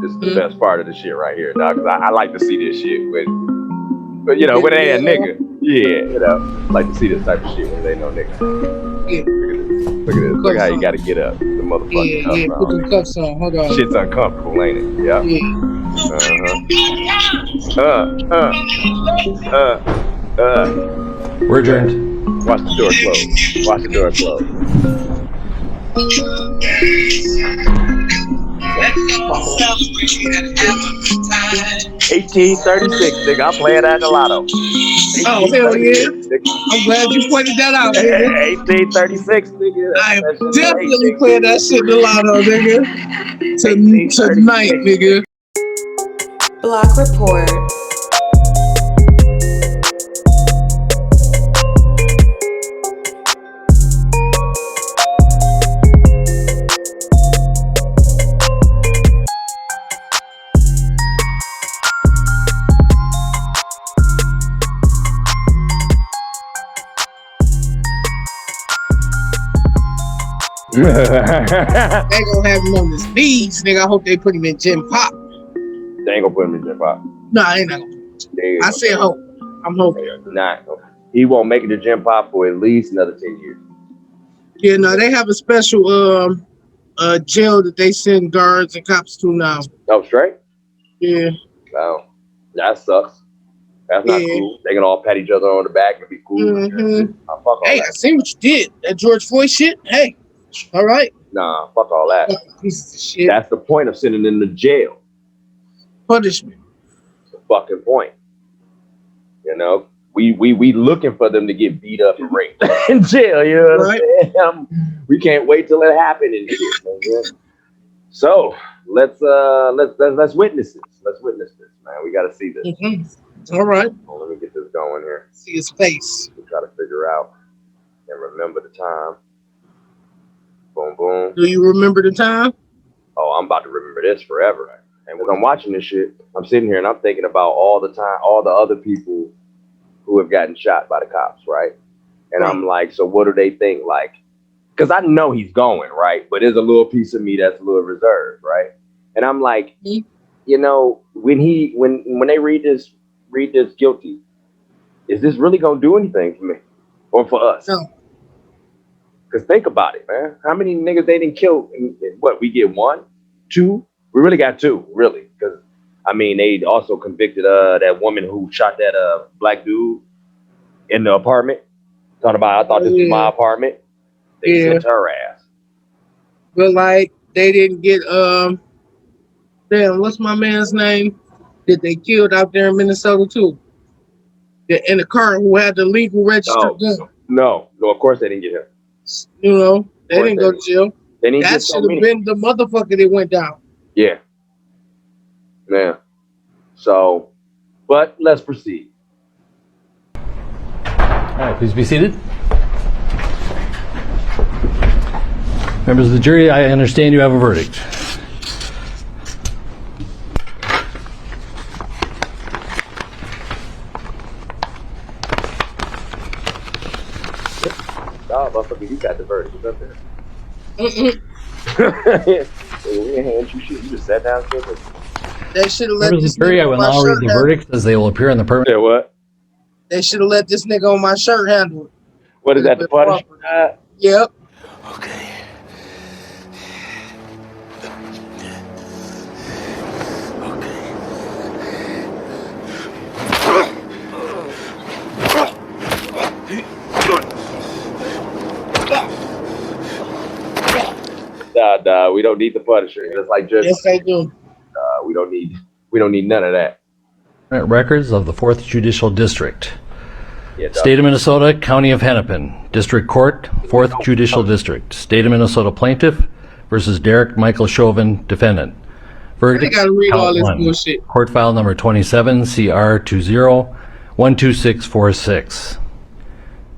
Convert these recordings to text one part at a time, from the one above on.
This is the best part of the shit right here, dog. 'Cause I like to see this shit but you know, when they ain't a nigga. Yeah, you know, like to see this type of shit when they ain't no nigga. Yeah. Look at this. Look how you gotta get up. The motherfucking cuffs on. Put them cuffs on. Hold on. Shit's uncomfortable, ain't it? Yeah. We're adjourned. Watch the door close. Watch the door close. 1836, nigga. I'm playing at the lotto. Oh, hell yeah. I'm glad you pointed that out, nigga. 1836, nigga. I am definitely playing that shit in the lotto, nigga. Tonight, nigga. Block Report. They gonna have him on his knees, nigga. I hope they put him in Gym Pop. They ain't gonna put him in Gym Pop. No, I ain't not gonna put him in. I said hope. I'm hoping. Nah, he won't make it to Gym Pop for at least another 10 years. Yeah, no, they have a special jail that they send guards and cops to now. Oh, straight? Yeah. Wow. That sucks. That's not cool. They can all pat each other on the back and be cool. Mm-hmm. Fuck all hey, that. I see what you did. That George Floyd shit. Hey, all right. Nah, fuck all that. Pieces of shit. That's the point of sending them to jail. Punishment. That's the fucking point. You know, we looking for them to get beat up and raped in jail. You know what I'm saying? We can't wait till it happens and shit. Man. So let's witness this. Let's witness this, man. We got to see this. Mm-hmm. All right. Well, let me get this going here. See his face. We try to figure out and remember the time. Boom, boom. Do you remember the time? Oh, I'm about to remember this forever. And when I'm watching this shit, I'm sitting here and I'm thinking about all the other people who have gotten shot by the cops, right? And I'm like, so what do they think? Like, because I know he's going, right? But there's a little piece of me that's a little reserved, right? And I'm like, you know, when they read this guilty, is this really gonna do anything for me or for us? No. Because think about it, man. How many niggas they didn't kill? What, we get 1, 2? We really got 2, really. Because, I mean, they also convicted that woman who shot that black dude in the apartment. Talking about, I thought this was my apartment. They sent her ass. But, like, they didn't get, damn, what's my man's name that they killed out there in Minnesota, too? In the car who had the legal registered gun. No, of course they didn't get him. You know, they didn't go to jail. That should have been the motherfucker that went down. Yeah. Man. So, but let's proceed. All right, please be seated. Members of the jury, I understand you have a verdict. Oh, motherfucker, you got the verdict. It's up there. You just sat down. They should have let Members this of the jury, I nigga will on my now shirt read the verdict as they will appear in the permit. Yeah, what? They should have let this nigga on my shirt handle it. What is that, the punishment? Yep. Okay. Nah, we don't need the punisher. It's like just yes, they do. We don't need none of that. Records of the 4th Judicial District. Yeah, State of Minnesota, County of Hennepin, District Court, 4th Judicial District. State of Minnesota Plaintiff versus Derek Michael Chauvin, Defendant. Verdict, I gotta read all count this 1. bullshit. Court file number 27, CR 20-12646.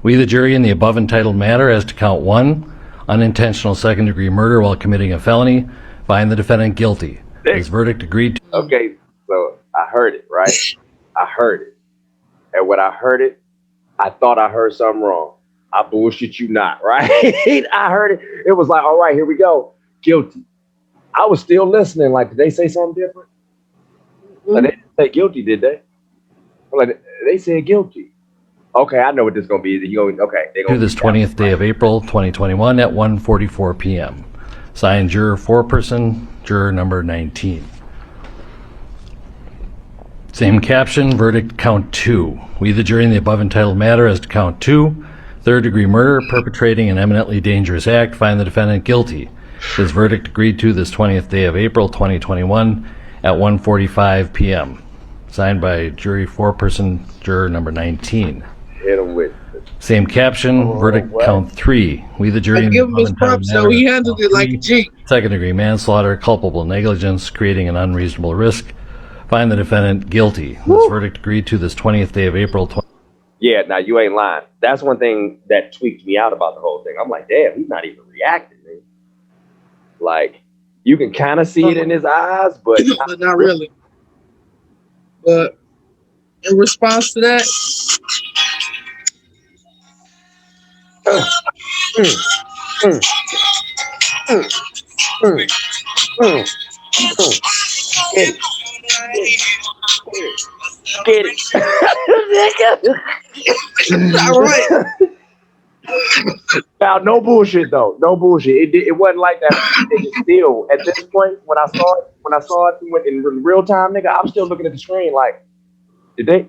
We, the jury, in the above entitled matter as to count 1, unintentional second-degree murder while committing a felony, find the defendant guilty. This verdict agreed to. Okay, so I heard it, right? I heard it. And when I heard it, I thought I heard something wrong. I bullshit you not, right? I heard it. It was like, all right, here we go. Guilty. I was still listening. Like, did they say something different? Like, they didn't say guilty, did they? I'm like, they said guilty. Okay, I know what this is gonna be. Okay, they To gonna this 20th day of April, 2021 at 1:44 p.m. Signed, juror foreperson, juror number 19. Same caption, verdict count 2. We, the jury, in the above entitled matter as to count 2, third-degree murder, perpetrating an eminently dangerous act, find the defendant guilty. His verdict agreed to this 20th day of April, 2021 at 1:45 p.m. Signed by jury foreperson, juror number 19. hit them with. Same caption, verdict count 3. We, the jury, I in give the him his above entitled props, though. matter He as to handled count it like a 3, G. second-degree manslaughter, culpable negligence, creating an unreasonable risk, find the defendant guilty. This verdict agreed to this 20th day of April. Yeah, now you ain't lying. That's one thing that tweaked me out about the whole thing. I'm like, damn, he's not even reacting, man. Like, you can kind of see it in his eyes, but not really. But in response to that, Get it. all right. Now, no bullshit though. No bullshit. It wasn't like that. Still, at this point, when I saw it in real time, nigga, I'm still looking at the screen like, they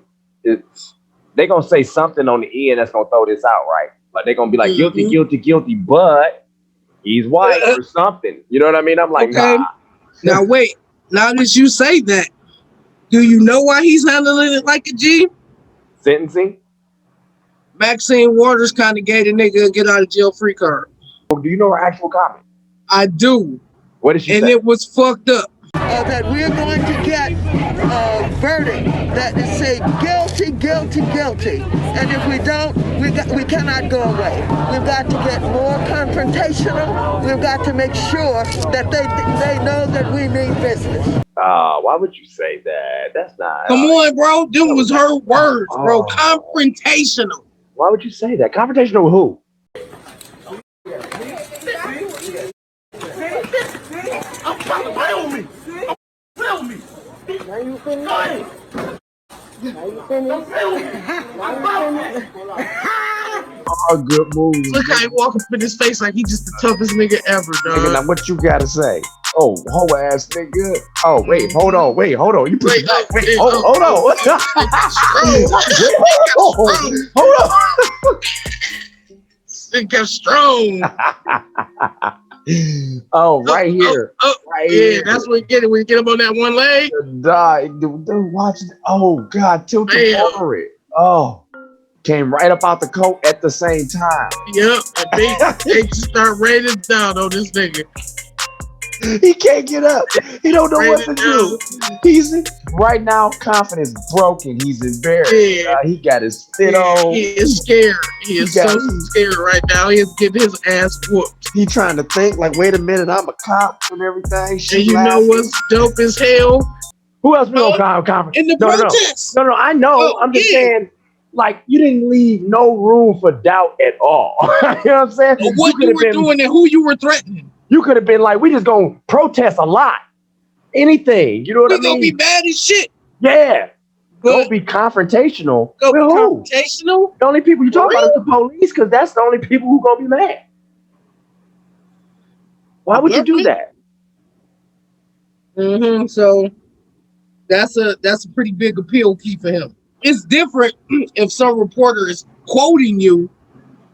gonna say something on the end that's gonna throw this out, right? Like they gonna be like guilty, guilty, guilty, but he's white or something. You know what I mean? I'm like, Okay. nah. Now wait. Now that you say that, do you know why he's handling it like a G? Sentencing? Maxine Waters kind of gave the nigga a get out of jail free card. Do you know her actual comment? I do. What did she And say? it was fucked up. That we're going to get a verdict that is say guilty, guilty, guilty. And if we don't, we cannot go away. We've got to get more confrontational. We've got to make sure that they know that we mean business. Why would you say that? That's not. Come on, bro. Them was her words, bro. Confrontational. Why would you say that? Confrontational with who? Oh, good move. Look how he walk up in his face like he just the toughest nigga ever, Nigga, now dog. what you gotta say? Oh, whole ass nigga. Oh, wait, hold on. You put Wait, hold on. Hold on. It kept strong. Oh, right here. Right yeah, here. that's what you get it when you get him on that one leg. Dude, watch it. Oh, God, tilted over it. Oh. Came right up out the coat at the same time. Yep, and they just start raining down on this nigga. He can't get up. He don't know what to do. He's right now. Confidence broken. He's embarrassed. Yeah. He got his fit on. He is scared. He is so scared right now. He is getting his ass whooped. He trying to think like, wait a minute, I'm a cop and everything. And you know what's dope as hell? Who else we on conference? In the protest. No, I know. I'm just saying. Like, you didn't leave no room for doubt at all. You know what I'm saying? But what you were doing and who you were threatening. You could have been like, we just gonna protest a lot. Anything. You know what I mean? We gonna be bad as shit. Yeah. But don't be confrontational. Go with be who? confrontational? The only people you talk about is the police, because that's the only people who gonna be mad. Why would you do that? Mm-hmm. So that's a pretty big appeal key for him. It's different if some reporter is quoting you,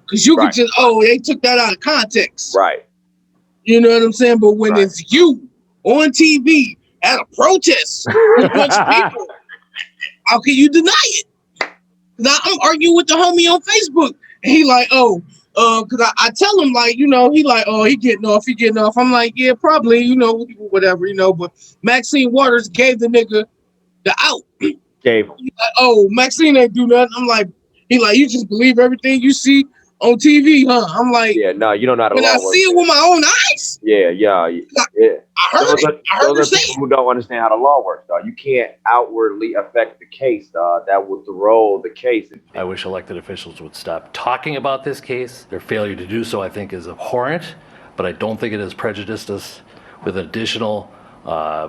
because you could just, they took that out of context. Right. You know what I'm saying? But when it's you on TV at a protest with a bunch of people, how can you deny it? Because I'm arguing with the homie on Facebook, and he like, because I tell him like, he like, he getting off. I'm like, yeah, probably, whatever, but Maxine Waters gave the nigga the out. Gave him. He's like, Maxine ain't do nothing. I'm like, you just believe everything you see on TV, huh? I'm like, yeah, no, you don't know how to when I see it with my own eyes. Yeah. I heard her say people who don't understand how the law works, dog. You can't outwardly affect the case, dog. That would throw the case. I wish elected officials would stop talking about this case. Their failure to do so, I think, is abhorrent, but I don't think it has prejudiced us with additional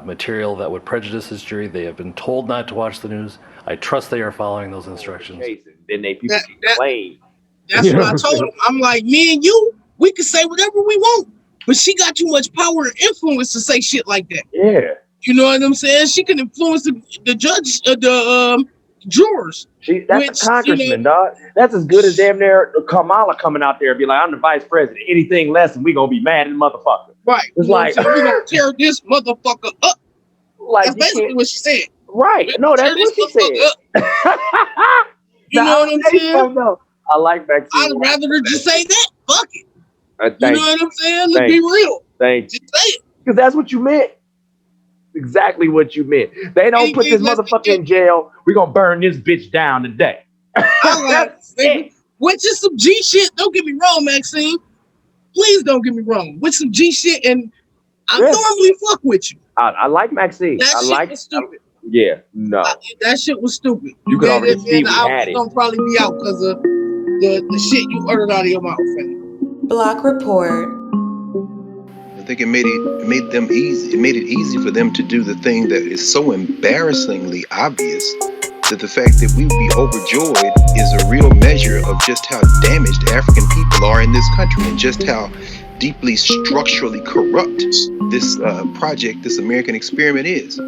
material that would prejudice this jury. They have been told not to watch the news. I trust they are following those instructions. Then they people get claimed. That's what I told him. I'm like, me and you, we can say whatever we want, but she got too much power and influence to say shit like that. Yeah. You know what I'm saying? She can influence the judge, the jurors. That's a congressman, dog. That's as good as damn near Kamala coming out there and be like, I'm the vice president. Anything less and we gonna be mad at the motherfucker. Right. It's like we're gonna tear this motherfucker up. Like that's basically what she said. Right. No, that's what she said. You know what I'm saying? No. I like Maxine. I'd rather her just say that. Fuck it. You know what I'm saying? Let's Thanks. be real. Thanks. Just say it. Because that's what you meant. Exactly what you meant. They don't put this motherfucker in jail. We're going to burn this bitch down today. I like which is some G shit. Don't get me wrong, Maxine. Please don't get me wrong. With some G shit, and I normally fuck with you. I like Maxine. That shit was stupid. Yeah, no. That shit was stupid. You could already see we had it. Gonna probably be out because of the shit you uttered out of your mouth. Block Report. I think it made them easy. It made it easy for them to do the thing that is so embarrassingly obvious that the fact that we would be overjoyed is a real measure of just how damaged African people are in this country and just how deeply structurally corrupt this project, this American experiment is.